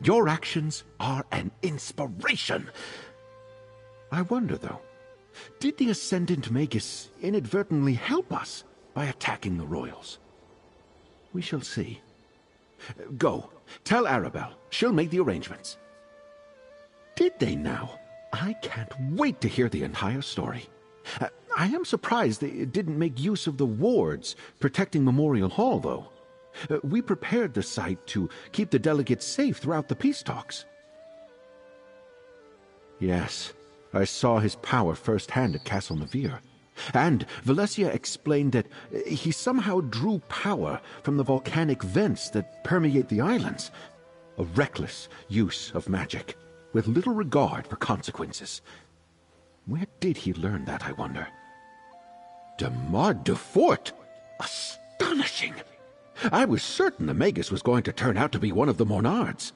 Your actions are an inspiration. I wonder, though, did the Ascendant Magus inadvertently help us by attacking the royals? We shall see. Go, tell Arabelle. She'll make the arrangements. Did they now? I can't wait to hear the entire story. I am surprised they didn't make use of the wards protecting Memorial Hall, though. We prepared the site to keep the delegates safe throughout the peace talks. Yes, I saw his power firsthand at Castle Navir. And Valencia explained that he somehow drew power from the volcanic vents that permeate the islands. A reckless use of magic, with little regard for consequences. Where did he learn that, I wonder? De Mard de Fort? Astonishing! I was certain the Magus was going to turn out to be one of the Monards.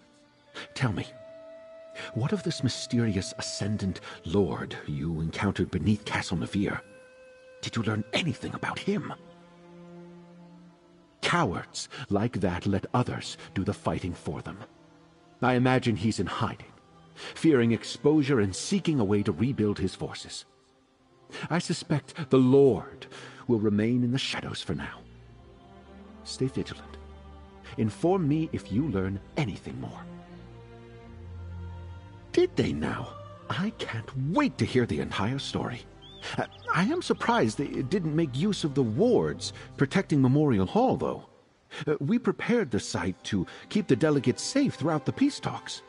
Tell me, what of this mysterious Ascendant Lord you encountered beneath Castle Navir? Did you learn anything about him? Cowards like that let others do the fighting for them. I imagine he's in hiding, fearing exposure and seeking a way to rebuild his forces. I suspect the Lord will remain in the shadows for now. Stay vigilant. Inform me if you learn anything more. Did they now? I can't wait to hear the entire story. I am surprised they didn't make use of the wards protecting Memorial Hall, though. We prepared the site to keep the delegates safe throughout the peace talks.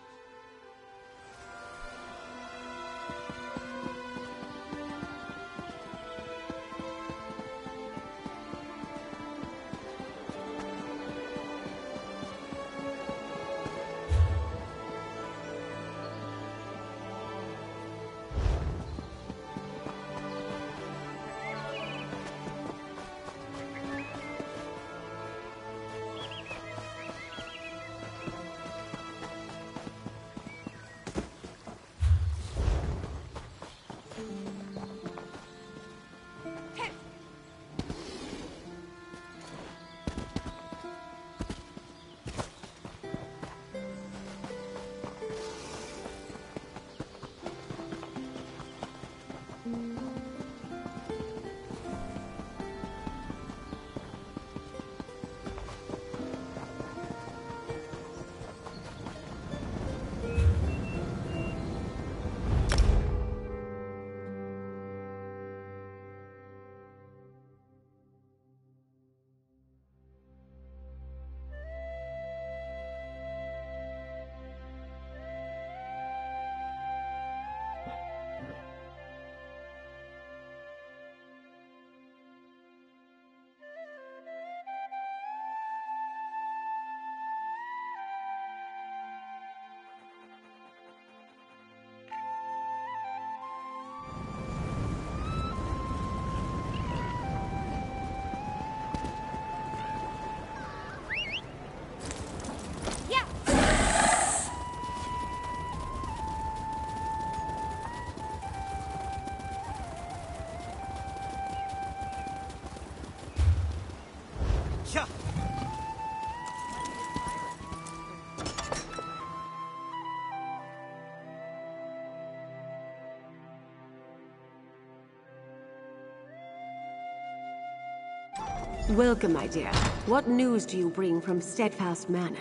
Welcome, my dear. What news do you bring from Steadfast Manor?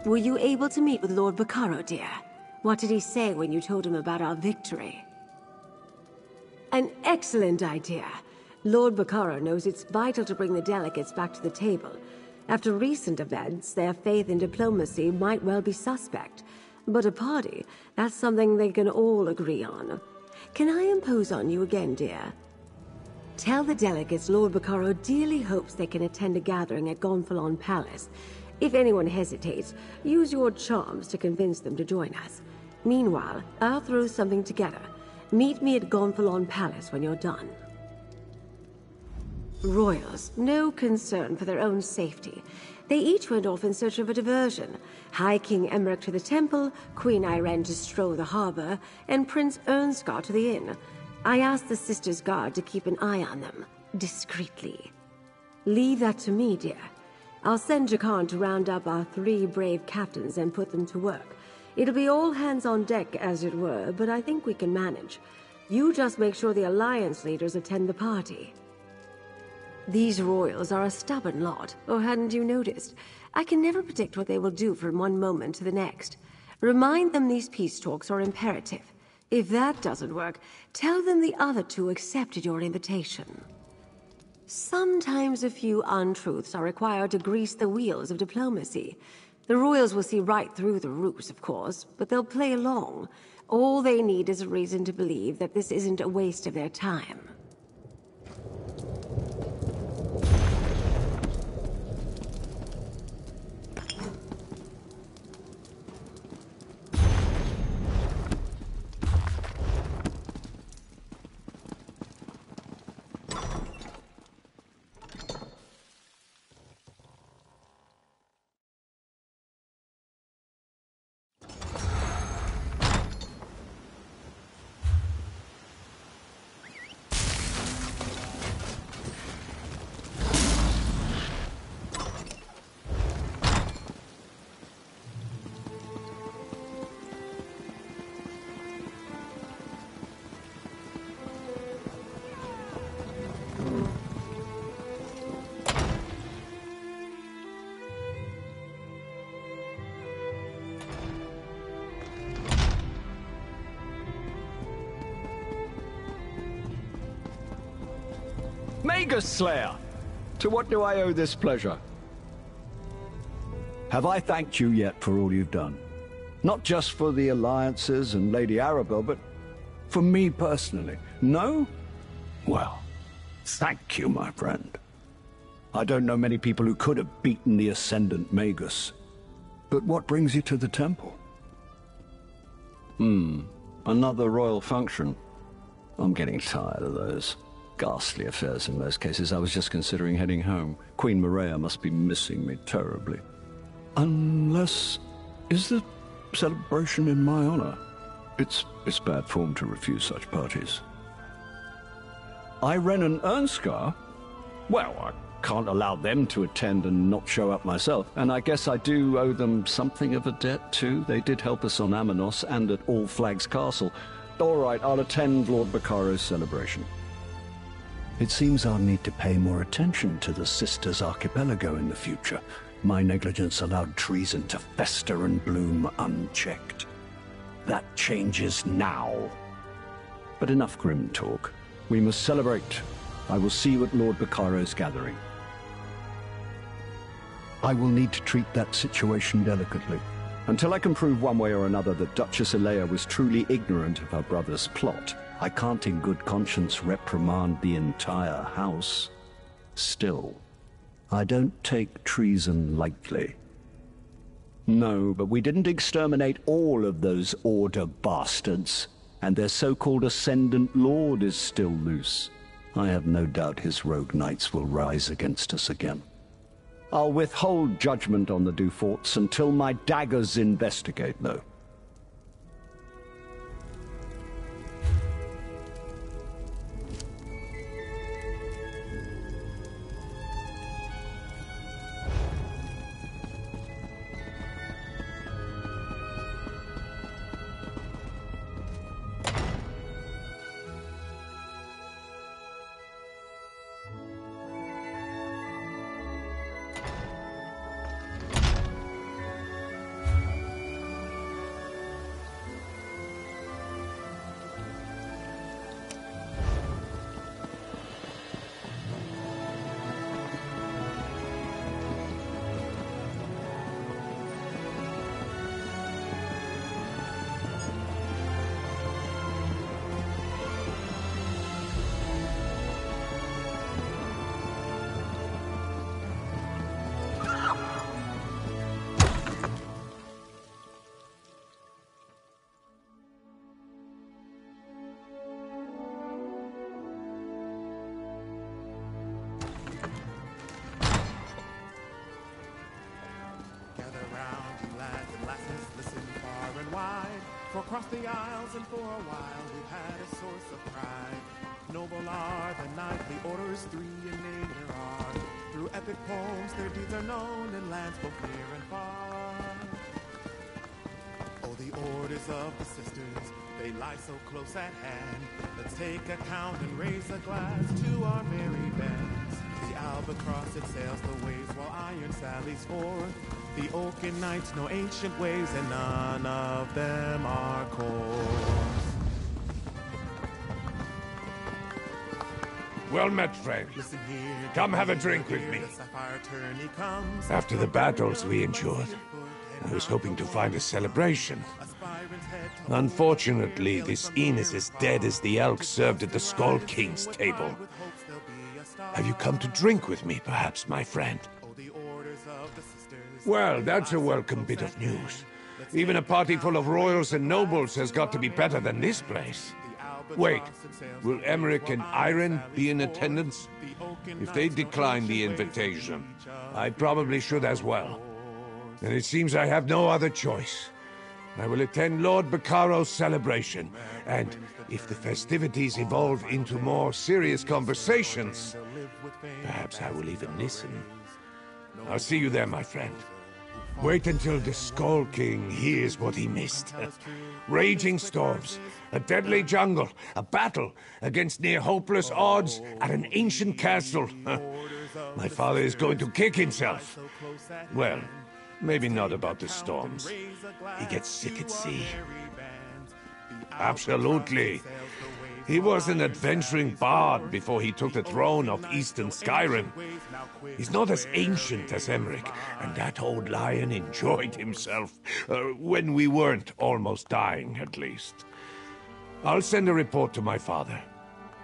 Were you able to meet with Lord Baccaro, dear? What did he say when you told him about our victory? An excellent idea. Lord Baccaro knows it's vital to bring the delegates back to the table. After recent events, their faith in diplomacy might well be suspect. But a party, that's something they can all agree on. Can I impose on you again, dear? Tell the delegates Lord Baccaro dearly hopes they can attend a gathering at Gonfalon Palace. If anyone hesitates, use your charms to convince them to join us. Meanwhile, I'll throw something together. Meet me at Gonfalon Palace when you're done. Royals, no concern for their own safety. They each went off in search of a diversion. High King Emmerich to the temple, Queen Irene to stroll the harbor, and Prince Ernskar to the inn. I asked the Sisters' Guard to keep an eye on them, discreetly. Leave that to me, dear. I'll send Jakan to round up our 3 brave captains and put them to work. It'll be all hands on deck, as it were, but I think we can manage. You just make sure the Alliance leaders attend the party. These royals are a stubborn lot, or hadn't you noticed? I can never predict what they will do from one moment to the next. Remind them these peace talks are imperative. If that doesn't work, tell them the other 2 accepted your invitation. Sometimes a few untruths are required to grease the wheels of diplomacy. The royals will see right through the ruse, of course, but they'll play along. All they need is a reason to believe that this isn't a waste of their time. Magus Slayer! To what do I owe this pleasure? Have I thanked you yet for all you've done? Not just for the alliances and Lady Arabelle, but for me personally. No? Well, thank you, my friend. I don't know many people who could have beaten the Ascendant Magus. But what brings you to the temple? Another royal function. I'm getting tired of those ghastly affairs in most cases. I was just considering heading home. Queen Maria must be missing me terribly. Unless... is the celebration in my honor? It's bad form to refuse such parties. Irene and Ernskar? Well, I can't allow them to attend and not show up myself. And I guess I do owe them something of a debt, too. They did help us on Amanos and at All Flags Castle. All right, I'll attend Lord Baccaro's celebration. It seems I'll need to pay more attention to the Sisters Archipelago in the future. My negligence allowed treason to fester and bloom unchecked. That changes now. But enough grim talk. We must celebrate. I will see you at Lord Baccaro's gathering. I will need to treat that situation delicately. Until I can prove one way or another that Duchess Alea was truly ignorant of her brother's plot, I can't in good conscience reprimand the entire house. Still, I don't take treason lightly. No, but we didn't exterminate all of those Order bastards, and their so-called Ascendant Lord is still loose. I have no doubt his rogue knights will rise against us again. I'll withhold judgment on the Duforts until my daggers investigate, though. across the Isles, and for a while we've had a source of pride. Noble are the knightly orders, 3 in name there are. Through epic poems their deeds are known in lands both near and far. Oh, the orders of the sisters, they lie so close at hand. Let's take account and raise a glass to our merry bands. The albatross, it sails the waves while iron sallies forth. The oaken knights know ancient ways, and none of them are coarse. Well met, friend. Listen here, come have a drink with me. After the battles we endured, I was hoping to find a celebration. Unfortunately, this inn is as dead as the elk served at the Skull King's table. Have you come to drink with me, perhaps, my friend? Well, that's a welcome bit of news. Even a party full of royals and nobles has got to be better than this place. Wait, will Emmerich and Iron be in attendance? If they decline the invitation, I probably should as well. And it seems I have no other choice. I will attend Lord Baccaro's celebration, and if the festivities evolve into more serious conversations, perhaps I will even listen. I'll see you there, my friend. Wait until the Skull King hears what he missed. Raging storms, a deadly jungle, a battle against near-hopeless odds at an ancient castle. My father is going to kick himself. Well, maybe not about the storms. He gets sick at sea. Absolutely. He was an adventuring bard before he took the throne of Eastern Skyrim. He's not as ancient as Emmerich, and that old lion enjoyed himself. When we weren't almost dying, at least. I'll send a report to my father.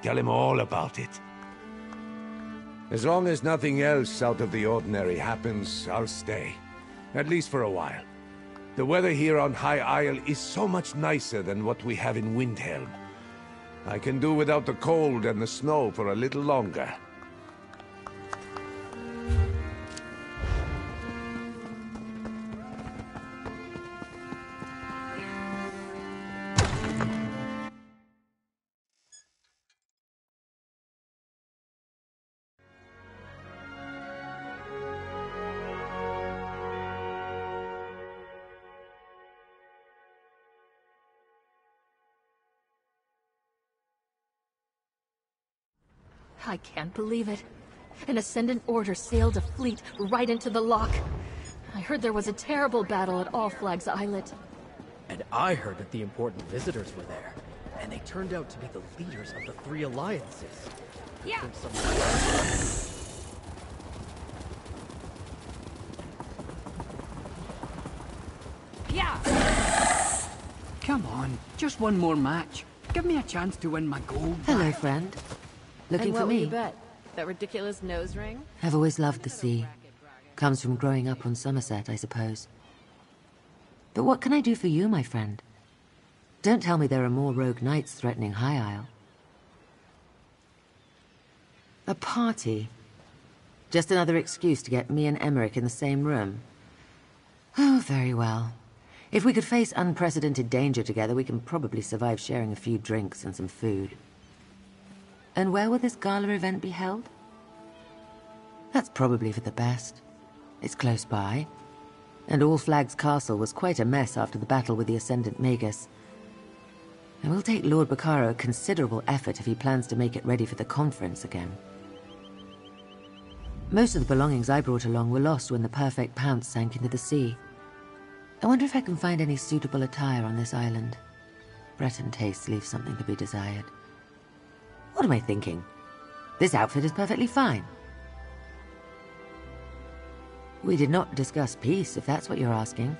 Tell him all about it. As long as nothing else out of the ordinary happens, I'll stay. At least for a while. The weather here on High Isle is so much nicer than what we have in Windhelm. I can do without the cold and the snow for a little longer. I can't believe it. An Ascendant Order sailed a fleet right into the lock. I heard there was a terrible battle at All Flags Islet. And I heard that the important visitors were there. And they turned out to be the leaders of the 3 alliances. Yeah. Yeah. Come on, just one more match. Give me a chance to win my gold. Hello, friend. Looking for me? And what will you bet? That ridiculous nose ring? I've always loved the sea. Comes from growing up on Somerset, I suppose. But what can I do for you, my friend? Don't tell me there are more rogue knights threatening High Isle. A party? Just another excuse to get me and Emmerich in the same room? Oh, very well. If we could face unprecedented danger together, we can probably survive sharing a few drinks and some food. And where will this gala event be held? That's probably for the best. It's close by. And All Flags Castle was quite a mess after the battle with the Ascendant Magus. It will take Lord Baccaro considerable effort if he plans to make it ready for the conference again. Most of the belongings I brought along were lost when the Perfect Pounce sank into the sea. I wonder if I can find any suitable attire on this island. Breton tastes leave something to be desired. What am I thinking? This outfit is perfectly fine. We did not discuss peace, if that's what you're asking.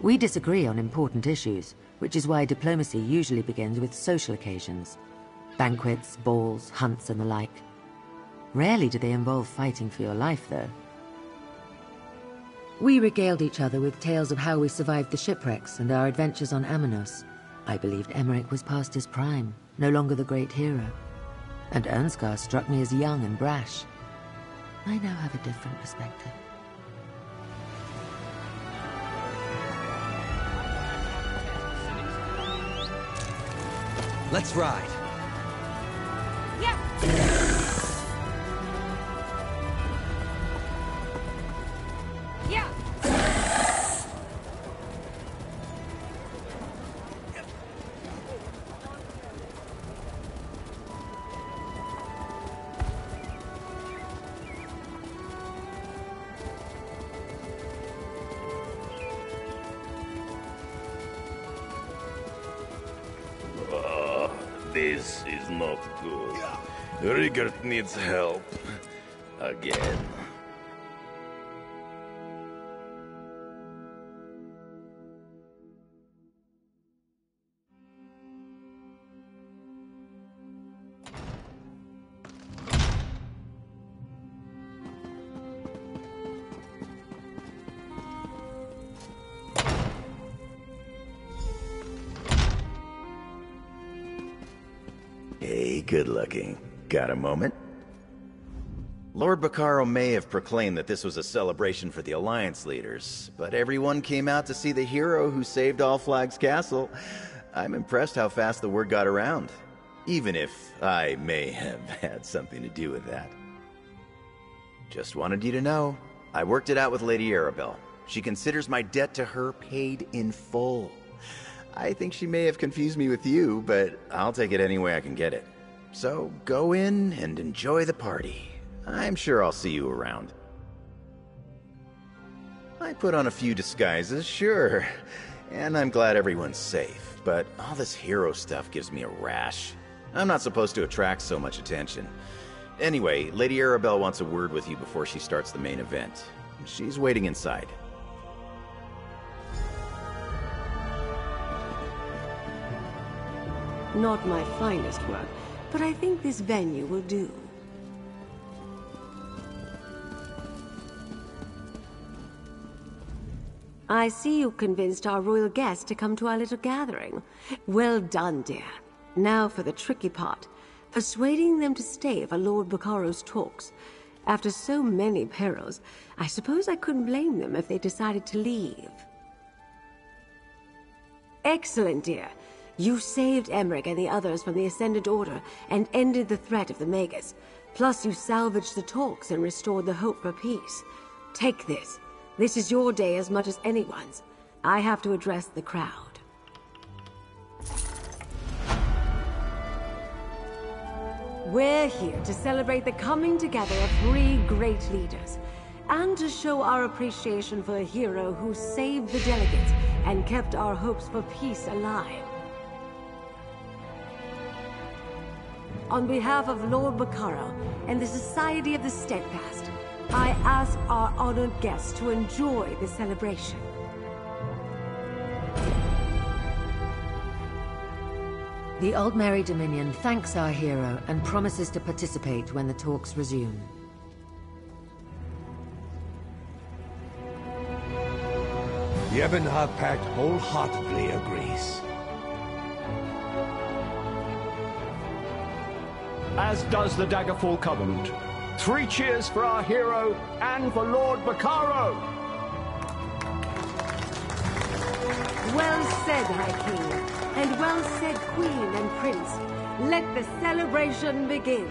We disagree on important issues, which is why diplomacy usually begins with social occasions. Banquets, balls, hunts, and the like. Rarely do they involve fighting for your life, though. We regaled each other with tales of how we survived the shipwrecks and our adventures on Amanos. I believed Emmerich was past his prime, no longer the great hero. And Ernskar struck me as young and brash. I now have a different perspective. Let's ride. Yeah. Yeah. This is not good. Rigert needs help. Again. Hey, good looking. Got a moment? Lord Bacaro may have proclaimed that this was a celebration for the Alliance leaders, but everyone came out to see the hero who saved All Flags Castle. I'm impressed how fast the word got around, even if I may have had something to do with that. Just wanted you to know, I worked it out with Lady Arabelle. She considers my debt to her paid in full. I think she may have confused me with you, but I'll take it any way I can get it. So go in and enjoy the party. I'm sure I'll see you around. I put on a few disguises, sure, and I'm glad everyone's safe, but all this hero stuff gives me a rash. I'm not supposed to attract so much attention. Anyway, Lady Arabelle wants a word with you before she starts the main event. She's waiting inside. Not my finest work, but I think this venue will do. I see you convinced our royal guest to come to our little gathering. Well done, dear. Now for the tricky part. Persuading them to stay for Lord Bacaro's talks. After so many perils, I suppose I couldn't blame them if they decided to leave. Excellent, dear. You saved Emmerich and the others from the Ascendant Order and ended the threat of the Magus. Plus, you salvaged the talks and restored the hope for peace. Take this. This is your day as much as anyone's. I have to address the crowd. We're here to celebrate the coming together of 3 great leaders, and to show our appreciation for a hero who saved the delegates and kept our hopes for peace alive. On behalf of Lord Bacaro and the Society of the Steadfast, I ask our honored guests to enjoy the celebration. The Old Merry Dominion thanks our hero and promises to participate when the talks resume. The Ebonheart Pact wholeheartedly agrees. As does the Daggerfall Covenant. 3 cheers for our hero and for Lord Bacaro! Well said, High King, and well said, Queen and Prince. Let the celebration begin.